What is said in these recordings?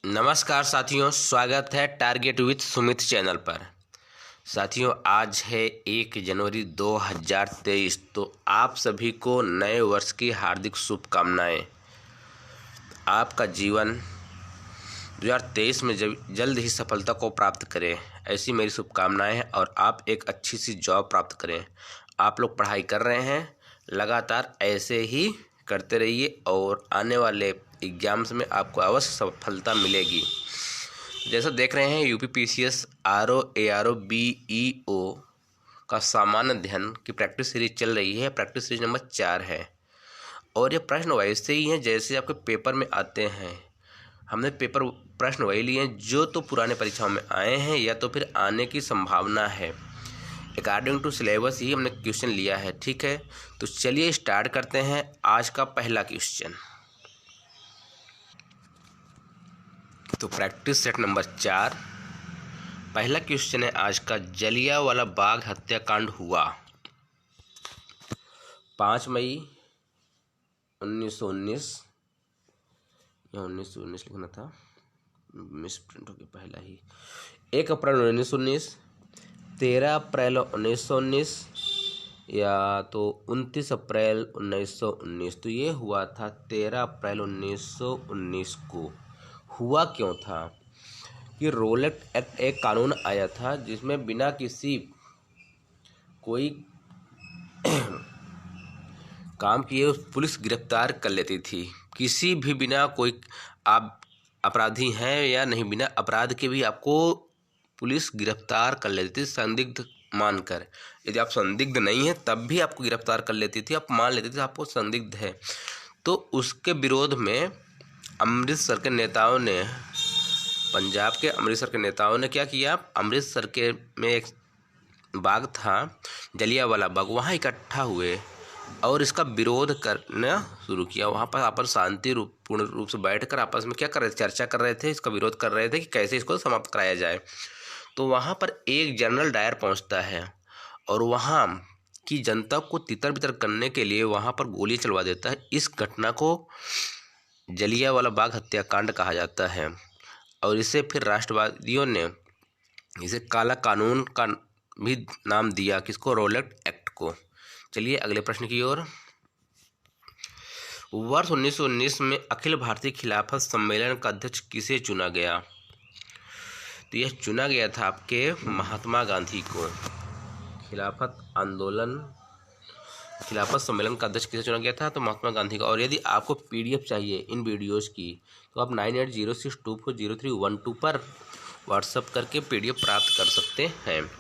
नमस्कार साथियों, स्वागत है टारगेट विथ सुमित चैनल पर। साथियों, आज है 1 जनवरी 2023। तो आप सभी को नए वर्ष की हार्दिक शुभकामनाएं। आपका जीवन 2023 में जल्द ही सफलता को प्राप्त करें, ऐसी मेरी शुभकामनाएं हैं। और आप एक अच्छी सी जॉब प्राप्त करें। आप लोग पढ़ाई कर रहे हैं, लगातार ऐसे ही करते रहिए और आने वाले एग्जाम्स में आपको अवश्य सफलता मिलेगी। जैसा देख रहे हैं, यूपीपीसीएस आरओ एआरओ बीईओ का सामान्य अध्ययन की प्रैक्टिस सीरीज चल रही है। प्रैक्टिस सीरीज नंबर 4 है और ये प्रश्न वैसे ही हैं जैसे आपके पेपर में आते हैं। हमने प्रश्न वही लिए हैं जो तो पुराने परीक्षाओं में आए हैं या तो फिर आने की संभावना है। अकॉर्डिंग टू सिलेबस ही हमने क्वेश्चन लिया है, ठीक है। तो चलिए स्टार्ट करते हैं आज का पहला क्वेश्चन। तो प्रैक्टिस सेट नंबर 4, पहला क्वेश्चन है आज का। जलियांवाला बाग हत्याकांड हुआ 5 मई 1919, या 1919 लिखना था, मिस प्रिंट हो गया पहला ही। 1 अप्रैल 1919, 13 अप्रैल 1919 या तो 29 अप्रैल 1919। तो ये हुआ था 13 अप्रैल 1919 को। हुआ क्यों था कि रोलेट एक्ट एक कानून आया था जिसमें बिना किसी कोई काम किए पुलिस गिरफ्तार कर लेती थी। किसी भी बिना कोई आप अपराधी हैं या नहीं, बिना अपराध के भी आपको पुलिस गिरफ्तार कर लेती थी संदिग्ध मानकर। यदि आप संदिग्ध नहीं हैं तब भी आपको गिरफ्तार कर लेती थी, आप मान लेती थी आपको संदिग्ध है। तो उसके विरोध में अमृतसर के नेताओं ने, पंजाब के अमृतसर के नेताओं ने क्या किया, अमृतसर के में एक बाग था जलियांवाला बाग, वहाँ इकट्ठा हुए और इसका विरोध करना शुरू किया। वहाँ पर आपस शांति पूर्ण रूप से बैठकर आपस में क्या कर रहे थे, चर्चा कर रहे थे, इसका विरोध कर रहे थे कि कैसे इसको समाप्त कराया जाए। तो वहाँ पर एक जनरल डायर पहुँचता है और वहाँ की जनता को तितर बितर करने के लिए वहाँ पर गोली चलवा देता है। इस घटना को जलियांवाला बाग हत्याकांड कहा जाता है और इसे फिर राष्ट्रवादियों ने इसे काला कानून का भी नाम दिया, किसको, रोलेट एक्ट को। चलिए अगले प्रश्न की ओर। वर्ष 1919 में अखिल भारतीय खिलाफत सम्मेलन का अध्यक्ष किसे चुना गया? तो यह चुना गया था आपके महात्मा गांधी को। खिलाफत सम्मेलन का अध्यक्ष किसे चुना गया था? तो महात्मा गांधी का। और यदि आपको पीडीएफ चाहिए इन वीडियोज़ की तो आप 9806240312 पर व्हाट्सएप करके पीडीएफ प्राप्त कर सकते हैं।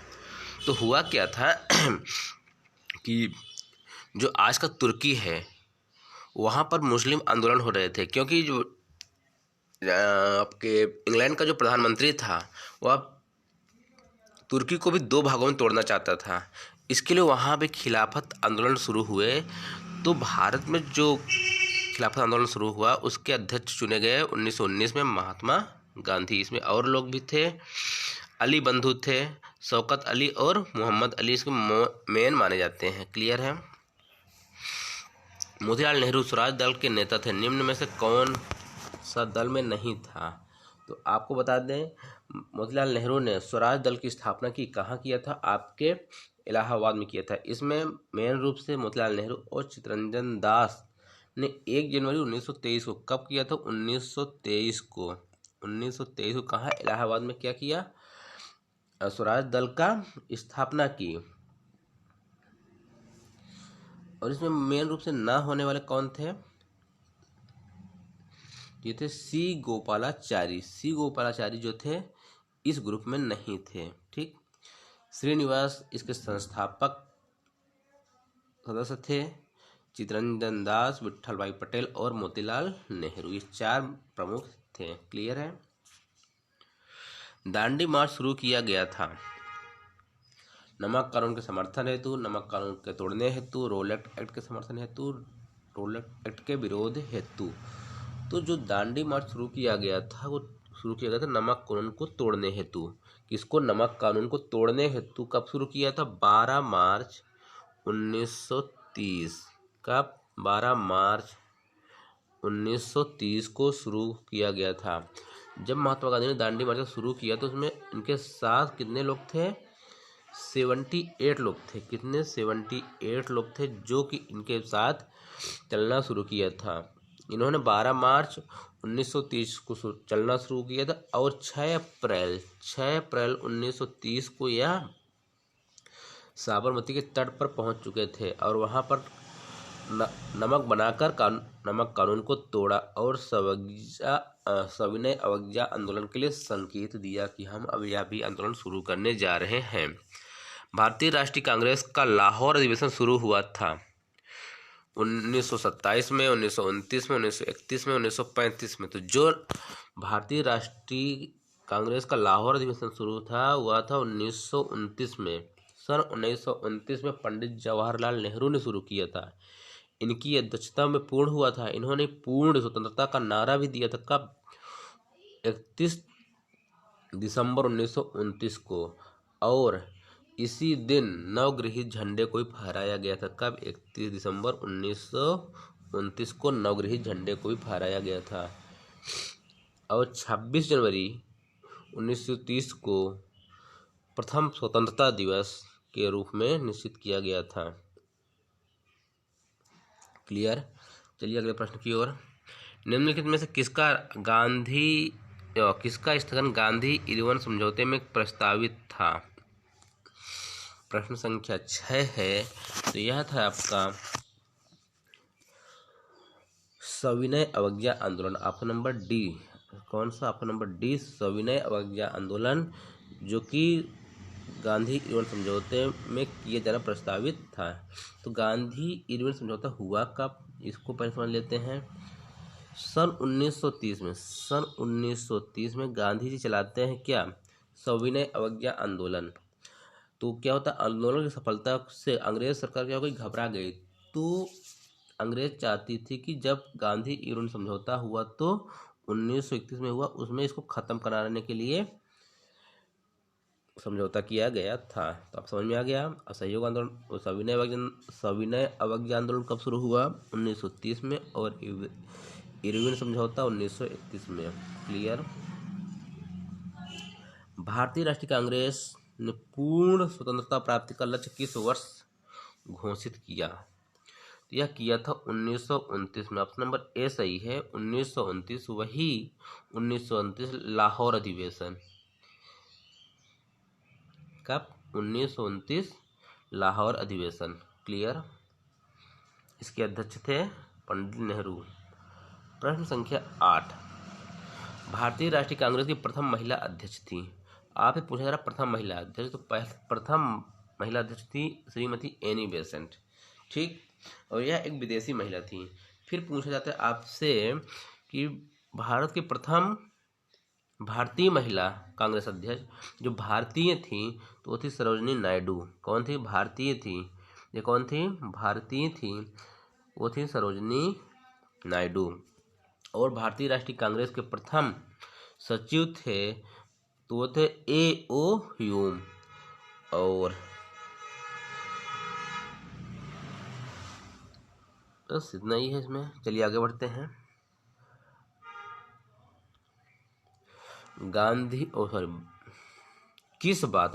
तो हुआ क्या था कि जो आज का तुर्की है वहाँ पर मुस्लिम आंदोलन हो रहे थे, क्योंकि जो आपके इंग्लैंड का जो प्रधानमंत्री था वह तुर्की को भी 2 भागों में तोड़ना चाहता था। इसके लिए वहाँ पे खिलाफत आंदोलन शुरू हुए। तो भारत में जो खिलाफत आंदोलन शुरू हुआ उसके अध्यक्ष चुने गए 1919 में महात्मा गांधी। इसमें और लोग भी थे, अली बंधु थे, शौकत अली और मोहम्मद अली इसके मेन माने जाते हैं। क्लियर है। मोतीलाल नेहरू स्वराज दल के नेता थे। निम्न में से कौन सा दल में नहीं था? तो आपको बता दें, मोतीलाल नेहरू ने स्वराज दल की स्थापना की, कहाँ किया था? आपके इलाहाबाद में किया था। इसमें मेन रूप से मोतीलाल नेहरू और चित्तरंजन दास ने 1 जनवरी 1923 को, कब किया था? 1923 को। 1923 को कहाँ? इलाहाबाद में क्या किया? स्वराज दल का स्थापना की। और इसमें मेन रूप से ना होने वाले कौन थे? ये थे सी गोपालाचारी जो थे इस ग्रुप में नहीं थे, ठीक। श्रीनिवास इसके संस्थापक सदस्य थे। चित्तरंजन दास, विट्ठल भाई पटेल और मोतीलाल नेहरू, ये 4 प्रमुख थे। क्लियर है। दांडी मार्च शुरू किया गया था नमक कानून के समर्थन हेतु, नमक कानून के तोड़ने हेतु, रोलेट एक्ट के समर्थन हेतु, रोलेट एक्ट के विरोध हेतु। तो जो दांडी मार्च शुरू किया गया था वो शुरू किया गया था नमक कानून को तोड़ने हेतु। किसको? नमक कानून को तोड़ने हेतु। कब शुरू किया था? 12 मार्च 1930। कब? 12 मार्च 1930 को शुरू किया गया था। जब महात्मा गांधी ने दांडी मार्च शुरू किया तो उसमें इनके साथ कितने लोग थे? 78 लोग थे। कितने? 78 लोग थे जो कि इनके साथ चलना शुरू किया था। इन्होंने 12 मार्च 1930 को चलना शुरू किया था और 6 अप्रैल 1930 को यह साबरमती के तट पर पहुंच चुके थे और वहां पर नमक बनाकर नमक कानून को तोड़ा और सविनय अवज्ञा आंदोलन के लिए संकेत दिया कि हम अब यह भी आंदोलन शुरू करने जा रहे हैं। भारतीय राष्ट्रीय कांग्रेस का लाहौर अधिवेशन शुरू हुआ था 1927 में, 1929 में, 1931 में, 1935 में। तो जो भारतीय राष्ट्रीय कांग्रेस का लाहौर अधिवेशन शुरू हुआ था 1929 में। सन 1929 में पंडित जवाहरलाल नेहरू ने शुरू किया था। इनकी अध्यक्षता में पूर्ण हुआ था। इन्होंने पूर्ण स्वतंत्रता का नारा भी दिया था। कब? 31 दिसंबर 1929 को। और इसी दिन नवगृहित झंडे को भी फहराया गया था। कब? 31 दिसंबर 1929 को नवगृहित झंडे को भी फहराया गया था। और 26 जनवरी 1930 को प्रथम स्वतंत्रता दिवस के रूप में निश्चित किया गया था। क्लियर? चलिए अगले प्रश्न की ओर। निम्नलिखित में से किसका स्थगन गांधी इरविन समझौते में प्रस्तावित था? प्रश्न संख्या 6 है। तो यह था आपका सविनय अवज्ञा आंदोलन। Option number D. कौन सा? ऑप्शन नंबर डी, सविनय अवज्ञा आंदोलन, जो कि गांधी इरविन समझौते में किए जाना प्रस्तावित था। तो गांधी इरविन समझौता हुआ कब? इसको पहले समझ लेते हैं। सन 1930 में। सन 1930 में गांधी जी चलाते हैं क्या? सविनय अवज्ञा आंदोलन। तो क्या होता? आंदोलन की सफलता से अंग्रेज सरकार क्या हो गई? घबरा गई। तो अंग्रेज चाहती थी कि जब गांधी इरविन समझौता हुआ तो 1931 में हुआ, उसमें इसको खत्म कराने के लिए समझौता किया गया था। तो आप समझ में आ गया। असहयोग आंदोलन, सविनय अवज्ञा आंदोलन कब शुरू हुआ? 1930 में। और इरविन समझौता 1931 में। क्लियर? भारतीय राष्ट्रीय कांग्रेस ने पूर्ण स्वतंत्रता प्राप्ति का लक्ष्य किस वर्ष घोषित किया? तो यह किया था 1929 में। ऑप्शन नंबर ए सही है, 1929। वही 1929 लाहौर अधिवेशन। कब? 1929 लाहौर अधिवेशन। क्लियर? इसके अध्यक्ष थे पंडित नेहरू। प्रश्न संख्या 8। भारतीय राष्ट्रीय कांग्रेस की प्रथम महिला अध्यक्ष थी। आपसे पूछा जा रहा प्रथम महिला अध्यक्ष, तो प्रथम महिला अध्यक्ष थी श्रीमती एनी बेसेंट। ठीक? और यह एक विदेशी महिला थी। फिर पूछा जाता है आपसे कि भारत की प्रथम भारतीय महिला कांग्रेस अध्यक्ष जो भारतीय थी तो वो थी सरोजिनी नायडू। कौन थी? भारतीय थी। ये कौन थी? भारतीय थी। वो थी सरोजिनी नायडू। और भारतीय राष्ट्रीय कांग्रेस के प्रथम सचिव थे तो वो थे A.O. ह्यूम। और बस इतना ही है इसमें। चलिए आगे बढ़ते हैं। किस बात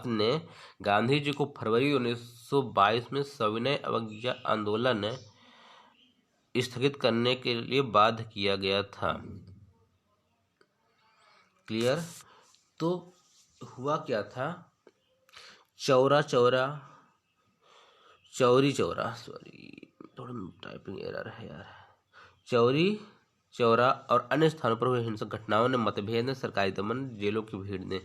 ने गांधी जी को फरवरी 1922 में सविनय अवज्ञा आंदोलन स्थगित करने के लिए बाध्य किया गया था? क्लियर? तो हुआ क्या था? चौरी चौरा, सॉरी थोड़ा टाइपिंग एरर है यार। चौरी चौरा और अन्य स्थानों पर हुए हिंसक घटनाओं ने, मतभेद ने, सरकारी दमन, जेलों की भीड़ ने।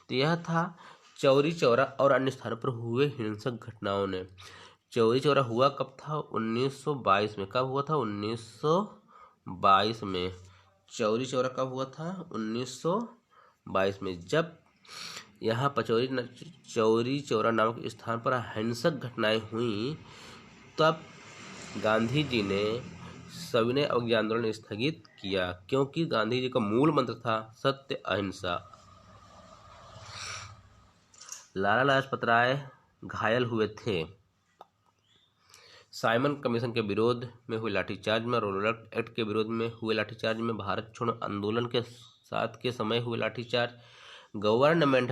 तो यह था चौरी चौरा और अन्य स्थानों पर हुए हिंसक घटनाओं ने। चौरी चौरा हुआ कब था? 1922 में। कब हुआ था? 1922 में। चौरी चौरा कब हुआ था? 1922 में। जब यहाँ पर चौरी चौरा नामक स्थान पर हिंसक घटनाएं हुई तब गांधी जी ने सविनय अवज्ञा आंदोलन स्थगित किया, क्योंकि गांधी जी का मूल मंत्र था सत्य अहिंसा। लाला लाजपत राय घायल हुए थे साइमन कमीशन के विरोध में हुए लाठीचार्ज में, रोलर एक्ट के विरोध में हुए लाठीचार्ज में, भारत छोड़ो आंदोलन के साथ के समय हुए lathicharge, government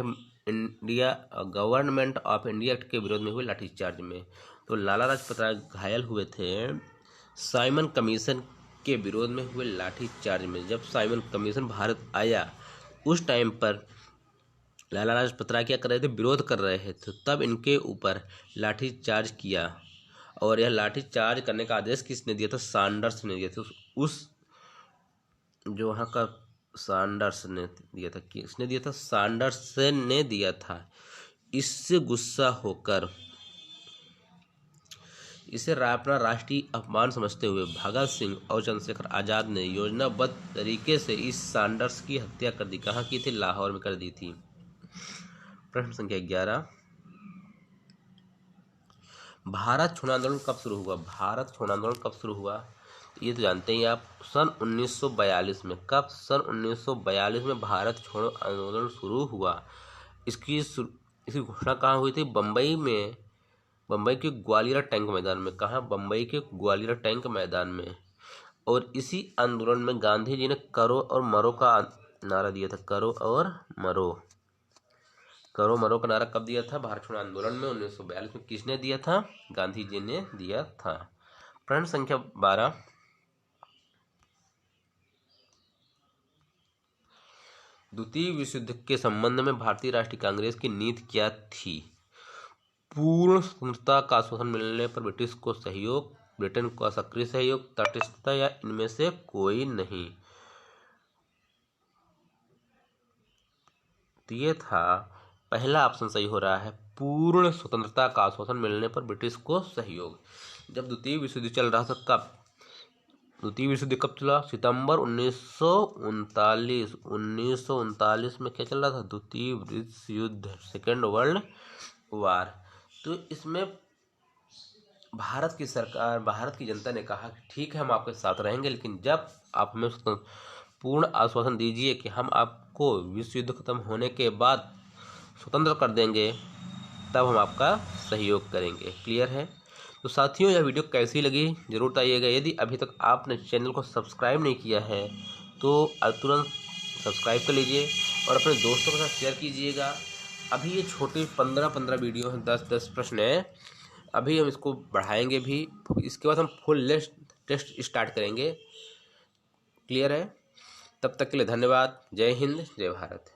of India act के विरोध में हुए लाठीचार्ज में। तो लाला लाजपत राय घायल हुए थे साइमन कमीशन के विरोध में हुए लाठीचार्ज में। जब साइमन कमीशन भारत आया उस टाइम पर लाला लाजपत राय क्या कर रहे थे, विरोध कर रहे थे, तो तब इनके ऊपर लाठीचार्ज किया। और यह लाठीचार्ज करने का आदेश किसने दिया था, सैंडर्स ने दिया था। उस जो वहाँ का सैंडर्स ने दिया था, किसने दिया था, सैंडर्स ने दिया था। इससे गुस्सा होकर इसे अपना राष्ट्रीय अपमान समझते हुए भगत सिंह और चंद्रशेखर आज़ाद ने योजनाबद्ध तरीके से इस सैंडर्स की हत्या कर दी। कहाँ की थी, लाहौर में कर दी थी। प्रश्न संख्या 11, भारत छोड़ो आंदोलन कब शुरू हुआ। भारत छोड़ो आंदोलन कब शुरू हुआ, ये तो जानते ही आप, सन 1942 में। कब, सन 1942 में भारत छोड़ो आंदोलन शुरू हुआ। इसकी घोषणा कहाँ हुई थी, बम्बई में, बम्बई के ग्वालियर टैंक मैदान में। कहाँ, बम्बई के ग्वालियर टैंक मैदान में। और इसी आंदोलन में गांधी जी ने करो और मरो का नारा दिया था। करो और मरो, करो मरो का नारा कब दिया था, भारत छोड़ो आंदोलन में 1942 में। किसने दिया था, गांधी जी ने दिया था। प्रश्न संख्या 12, द्वितीय विश्व युद्ध के संबंध में भारतीय राष्ट्रीय कांग्रेस की नीति क्या थी। पूर्ण स्वतंत्रता का आश्वासन मिलने पर ब्रिटिश को सहयोग, ब्रिटेन का सक्रिय सहयोग, तटस्थता या इनमें से कोई नहीं। तो ये था, पहला ऑप्शन सही हो रहा है, पूर्ण स्वतंत्रता का आश्वासन मिलने पर ब्रिटिश को सहयोग। जब द्वितीय विश्व युद्ध चल रहा था, कब, द्वितीय विश्व युद्ध कब चला, सितंबर 1939 में क्या चल रहा था, द्वितीय विश्व युद्ध, सेकेंड वर्ल्ड वार। तो इसमें भारत की सरकार, भारत की जनता ने कहा कि ठीक है हम आपके साथ रहेंगे, लेकिन जब आप हमें पूर्ण आश्वासन दीजिए कि हम आपको विश्व युद्ध खत्म होने के बाद स्वतंत्र कर देंगे, तब हम आपका सहयोग करेंगे। क्लियर है। तो साथियों, यह वीडियो कैसी लगी जरूर बताइएगा। यदि अभी तक आपने चैनल को सब्सक्राइब नहीं किया है तो तुरंत सब्सक्राइब कर लीजिए और अपने दोस्तों के साथ शेयर कीजिएगा। अभी ये छोटे 15 वीडियो हैं, 10 प्रश्न हैं। अभी हम इसको बढ़ाएंगे भी, इसके बाद हम फुल टेस्ट स्टार्ट करेंगे। क्लियर है। तब तक के लिए धन्यवाद। जय हिंद, जय भारत।